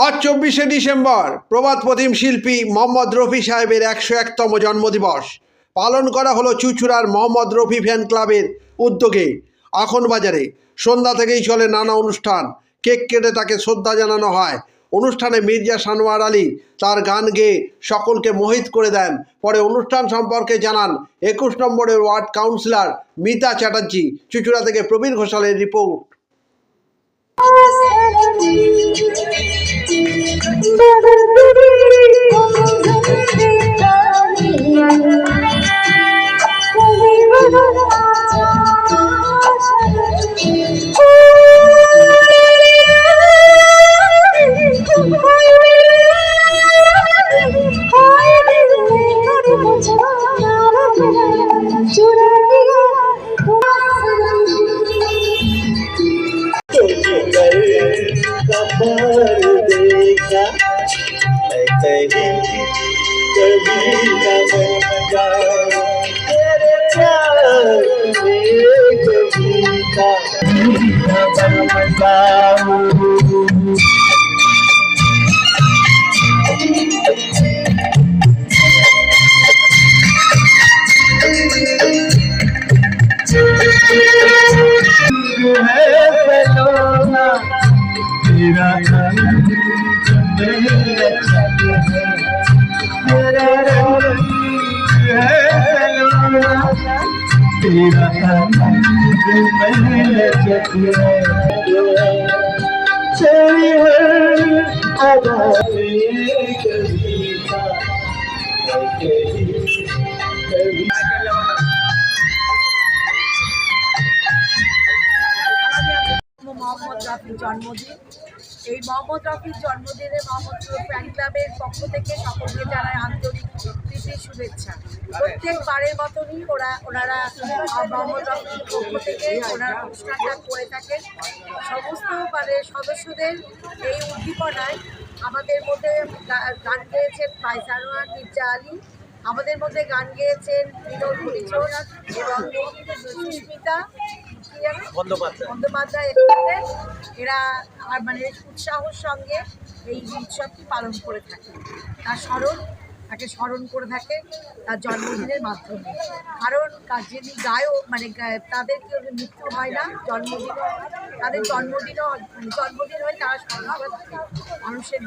আজ 24শে ডিসেম্বর প্রবাদ প্রতিম শিল্পী মোহাম্মদ রফি সাহেবের 101তম জন্মদিবস পালন করা হলো চুঁচুড়ার মোহাম্মদ রফি ফ্যান ক্লাবের উদ্যোগে। আখনবাজারে সন্ধ্যা থেকেই চলে নানা অনুষ্ঠান, কেক কেটে তাকে শ্রদ্ধা জানানো হয়। অনুষ্ঠানে মির্জা সানোয়ার আলী তার গান গেয়ে সকলকে মোহিত করে দেন। পরে অনুষ্ঠান সম্পর্কে জানান 21 নম্বরের ওয়ার্ড কাউন্সিলর মিতা চ্যাটার্জি। চুঁচুড়া থেকে প্রবীণ ঘোষালের রিপোর্ট। कभी न बन जाऊं तेरे प्यार में, कभी न बन जाऊं। है सलोना तेरा रंग मेरा छत है, तेरा रंग है सलोना तेरा रंग मेरा छत है। तेरी हर अदा में कविता कभी মোহাম্মদ রফির জন্মদিন। এই মোহাম্মদ রফির জন্মদিনে মোহাম্মদ ফ্যান ক্লাবের পক্ষ থেকে সকলকে জানায় আন্তরিক প্রীতি শুভেচ্ছা। প্রত্যেকবারের মতনই ওনারা মোহাম্মদ রফির পক্ষ থেকে ওনারা অনুষ্ঠানটা করে থাকেন। সমস্ত সদস্যদের এই উদ্দীপনায় আমাদের মধ্যে গান গেয়েছেন সানোয়ার মির্জা আলী, আমাদের মধ্যে গান গেয়েছেন বিনোদ হরিচরণ এবং সুস্মিতা বন্দ্যোপাধ্যায়। এরা উৎসাহের সঙ্গে এই উৎসবটি পালন করে থাকে, তাকে স্মরণ করে থাকে তার জন্মদিনের মাধ্যমে। কারণ যিনি তাদের কেউ মৃত্যু হয় না, তাদের জন্মদিন হয়, তারা মানুষের